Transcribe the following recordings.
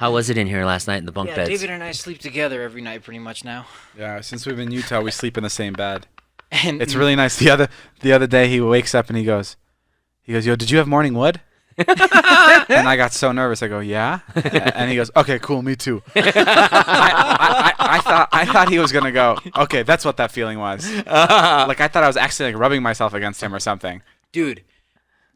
How was it in here last night in the bunk beds? David and I sleep together every night pretty much now. Yeah, since we've been in Utah, we sleep in the same bed. And It's really nice. The other day, he wakes up and he goes, yo, did you have morning wood? And I got so nervous. I go, yeah. And he goes, okay, cool, me too. I thought he was gonna go, okay, that's what that feeling was. Like I thought I was actually like rubbing myself against him or something. Dude,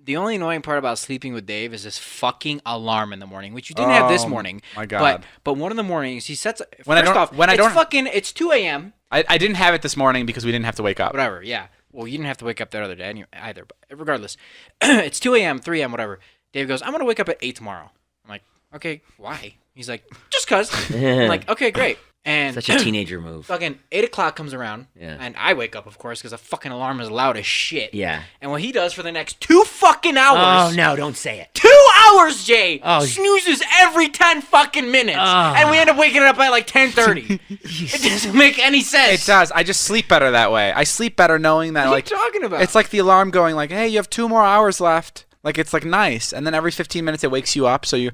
the only annoying part about sleeping with Dave is this fucking alarm in the morning, which you didn't have this morning. My God. But one of the mornings he sets. It's 2 a.m. I didn't have it this morning because we didn't have to wake up. Whatever. Yeah. Well, you didn't have to wake up that other day either. But regardless, it's 2 a.m., 3 a.m., whatever. Dave goes, I'm gonna wake up at 8 tomorrow. I'm like, okay, why? He's like, just cause. I'm like, okay, great. And Such a teenager move. fucking 8 o'clock comes around, Yeah. and I wake up, of course, because the fucking alarm is loud as shit. Yeah. And what he does for the next 2 fucking hours. Oh, no, don't say it. 2 hours, Jay! Oh. Snoozes every 10 fucking minutes. Oh. And we end up waking up at like 10:30. It doesn't make any sense. It does. I just sleep better that way. I sleep better knowing that What are like you talking about? it's like the alarm going like, hey, you have 2 more hours left. Like it's like nice, and then every 15 minutes it wakes you up. So you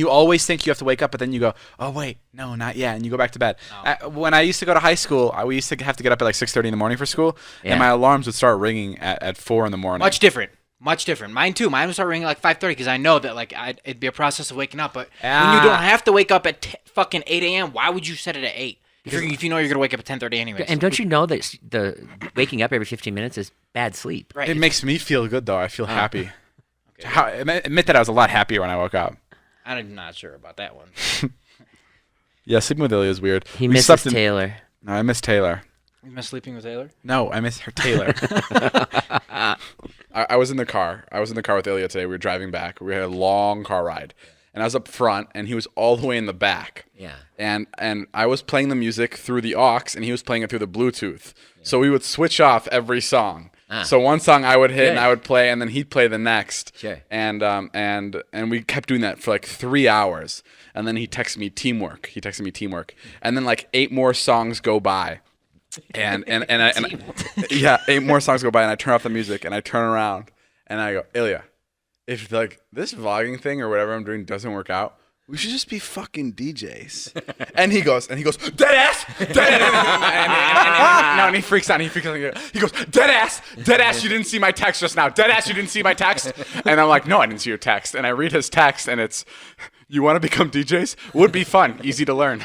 always think you have to wake up, but then you go, oh wait, no, not yet, and you go back to bed. When I used to go to high school, we used to have to get up at like 6:30 in the morning for school, Yeah. and my alarms would start ringing at 4 in the morning. Much different. Mine too. Mine would start ringing at like 5:30 because I know that like it'd be a process of waking up. But when you don't have to wake up at fucking 8 a.m., why would you set it at 8? If you know you're gonna wake up at 10:30 anyways. And don't you know that the waking up every 15 minutes is bad sleep? Right. It makes me feel good though. I feel happy. Admit that I was a lot happier when I woke up. I'm not sure about that one. Yeah, sleeping with Ilya is weird. He We misses slept in- Taylor. No, I miss Taylor. You miss sleeping with Taylor? No, I miss her Taylor. I was in the car. I was in the car with Ilya today. We were driving back. We had a long car ride. And I was up front, and he was all the way in the back. Yeah. And I was playing the music through the aux, and he was playing it through the Bluetooth. Yeah. So we would switch off every song. So one song I would hit and I would play, and then he'd play the next. Sure. And we kept doing that for like 3 hours. And then he texted me teamwork. And then like 8 more songs go by. And 8 more songs go by, and I turn off the music, and I turn around, and I go, Ilya, if like this vlogging thing or whatever I'm doing doesn't work out, we should just be fucking DJs. And he goes, dead ass. And he freaks out. He goes, dead ass. You didn't see my text just now. Dead ass, you didn't see my text. And I'm like, no, I didn't see your text. And I read his text, and it's, you want to become DJs? Would be fun, easy to learn.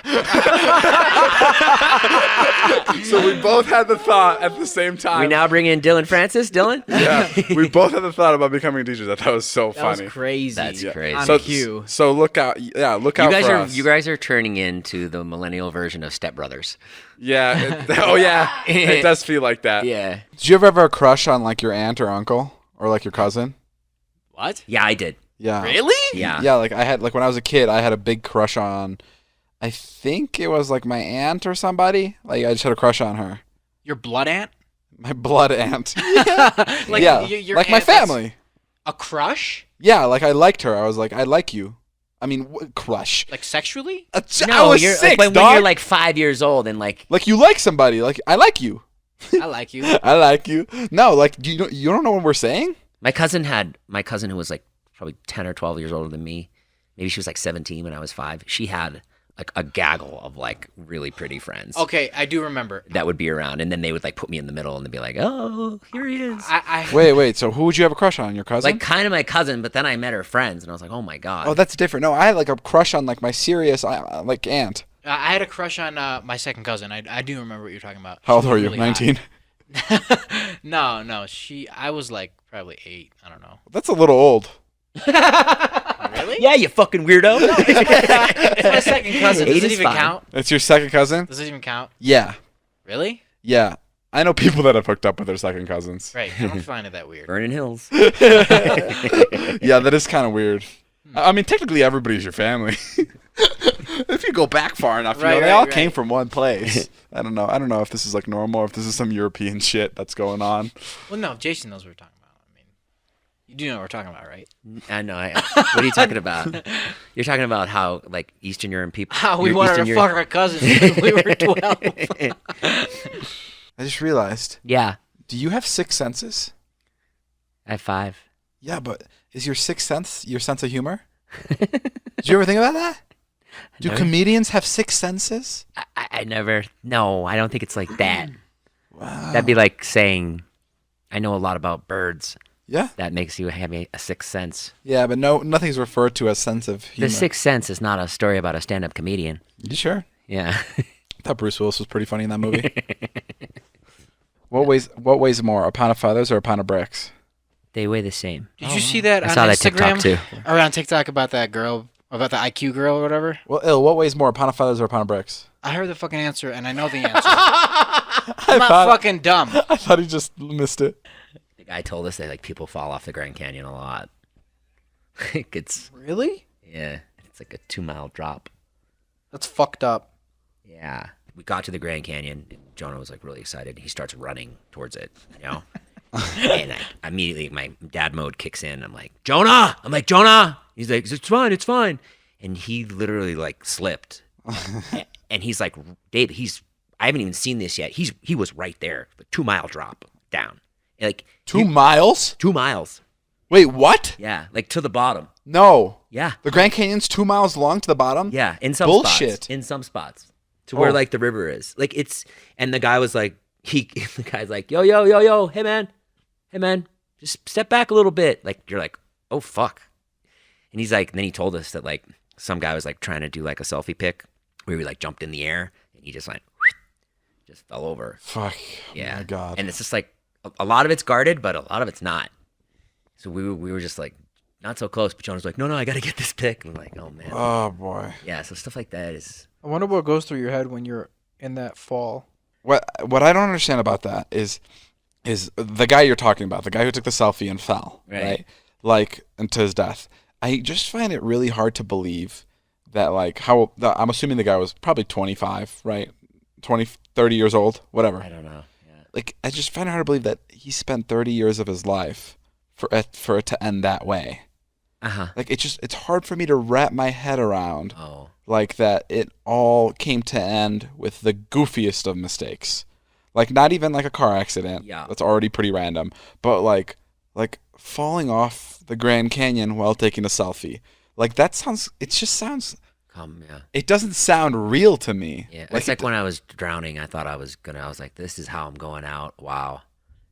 So we both had the thought at the same time. We now bring in Dylan Francis. Dylan? Yeah, we both had the thought about becoming DJs. I thought it was so funny. That was crazy. That's crazy. On So, cue. so look out. Yeah, look out for us. You guys are turning into the millennial version of Step Brothers. Yeah. It does feel like that. Yeah. Did you ever have a crush on like your aunt or uncle or like your cousin? What? Yeah, I did. Yeah. Really? Yeah. Yeah, like I had like when I was a kid, I had a big crush on. I think it was like my aunt or somebody. Like I just had a crush on her. Your blood aunt? My blood aunt. Like, yeah, your like my aunt that's family. A crush? Yeah, like I liked her. I was like, I like you. I mean, crush. Like sexually? I No, was you're 6, like when dog. you're like 5 years old and like Like you like somebody. Like I like you. I like you. I like you. No, like you don't know what we're saying? my cousin who was like probably 10 or 12 years older than me. Maybe she was like 17 when I was 5. She had like a gaggle of like really pretty friends. Okay, I do remember. That would be around, and then they would like put me in the middle and they'd be like, "Oh, here he is." Wait. So who would you have a crush on? Your cousin? Like kind of my cousin, but then I met her friends, and I was like, "Oh my god." Oh, that's different. No, I had like a crush on like my serious like aunt. I had a crush on my second cousin. I do remember what you're talking about. How old She are was you? really 19. hot. No. I was like probably 8. I don't know. That's a little old. Really? Yeah, you fucking weirdo. It's my second cousin. Does 8 it is even fine. count? It's your second cousin? Does it even count? Yeah. Really? Yeah. I know people that have hooked up with their second cousins. Right. I don't find it that weird. Vernon Hills. Yeah, that is kind of weird. I mean, technically everybody's your family. If you go back far enough, you know, they all came from one place. I don't know if this is like normal or if this is some European shit that's going on. Well, no, Jason knows what we're talking about. I mean, you do know what we're talking about, right? I know. What are you talking about? You're talking about how like Eastern European people. How we wanted to fuck our cousins when we were 12. I just realized. Yeah, Do you have 6 senses? I have 5. Yeah, but is your sixth sense your sense of humor? Did you ever think about that? Do No. comedians have six senses? I never. No, I don't think it's like that. That'd be like saying, I know a lot about birds. Yeah. That makes you have a sixth sense. Yeah, but nothing's referred to as sense of humor. The Sixth Sense is not a story about a stand-up comedian. You sure? Yeah. I thought Bruce Willis was pretty funny in that movie. What weighs more, a pound of feathers or a pound of bricks? They weigh the same. Did you see that I on saw that Instagram? TikTok too. Or on TikTok about that girl, about the IQ girl or whatever? Well, what weighs more, a pound of feathers or a pound of bricks? I heard the fucking answer, and I know the answer. I'm not fucking dumb. I thought he just missed it. The guy told us that like people fall off the Grand Canyon a lot. It's Really? yeah, it's like a 2-mile drop. That's fucked up. Yeah. We got to the Grand Canyon. And Jonah was like really excited. He starts running towards it, you know? And I immediately, my dad mode kicks in. I'm like, Jonah! He's like, it's fine. And he literally like slipped. And he's like, Dave, I haven't even seen this yet. He was right there. The 2-mile drop down. Like 2 miles? 2 miles. Wait, what? Yeah. Like to the bottom. No. Yeah. The Grand Canyon's 2 miles long to the bottom? Yeah. In some Bullshit. spots. In some spots. To where like the river is. Like it's, and the guy was like, the guy's like, yo, hey man, just step back a little bit. Like you're like, oh fuck. And he's like, and then he told us that like some guy was like trying to do like a selfie pic where he like jumped in the air and he just went, just fell over. Fuck. Yeah. Oh my God. And it's just like, a lot of it's guarded, but a lot of it's not. So we were just like, not so close, but John was like, no, I got to get this pic. And I'm like, oh man. Oh, boy. Yeah. So stuff like that is. I wonder what goes through your head when you're in that fall. What I don't understand about that is the guy you're talking about, the guy who took the selfie and fell, right? Like, into his death. I just find it really hard to believe that, like, I'm assuming the guy was probably 25, right? 20, 30 years old, whatever. I don't know. Yeah. Like, I just find it hard to believe that he spent 30 years of his life for it to end that way. Uh-huh. Like, it's hard for me to wrap my head around, Oh. like, that it all came to end with the goofiest of mistakes. Like, not even like a car accident. Yeah. That's already pretty random. But like falling off the Grand Canyon while taking a selfie. Like, it just sounds, Yeah. it doesn't sound real to me. Yeah. It's like when I was drowning, I thought I was like, this is how I'm going out. Wow.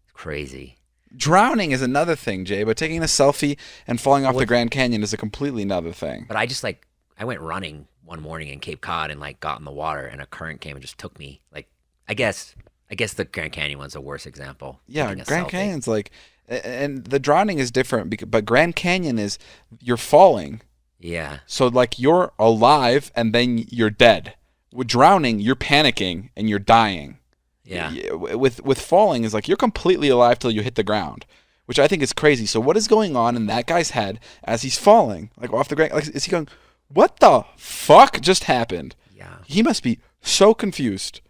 It's crazy. Drowning is another thing, Jay, but taking a selfie and falling off the Grand Canyon is a completely another thing. But I went running one morning in Cape Cod and like got in the water and a current came and just took me. Like, I guess the Grand Canyon one's a worse example. Yeah, Taking a Grand selfie. Canyon's like, and the drowning is different, but Grand Canyon is, you're falling. Yeah. So, like, you're alive and then you're dead. With drowning, you're panicking and you're dying. Yeah. With falling is like you're completely alive till you hit the ground, which I think is crazy. So what is going on in that guy's head as he's falling, like off the ground? Like, is he going, what the fuck just happened? Yeah. He must be so confused.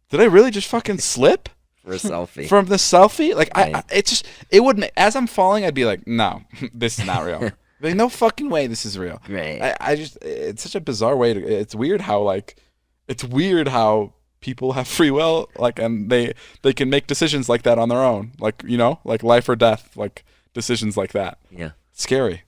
Did I really just fucking slip For a selfie. from the selfie? Like, Right. it wouldn't, as I'm falling, I'd be like, no, this is not real. Like, no fucking way this is real. Right. It's such a bizarre way it's weird how people have free will, like, and they can make decisions like that on their own, like, you know, like life or death, like decisions like that. Yeah. Scary.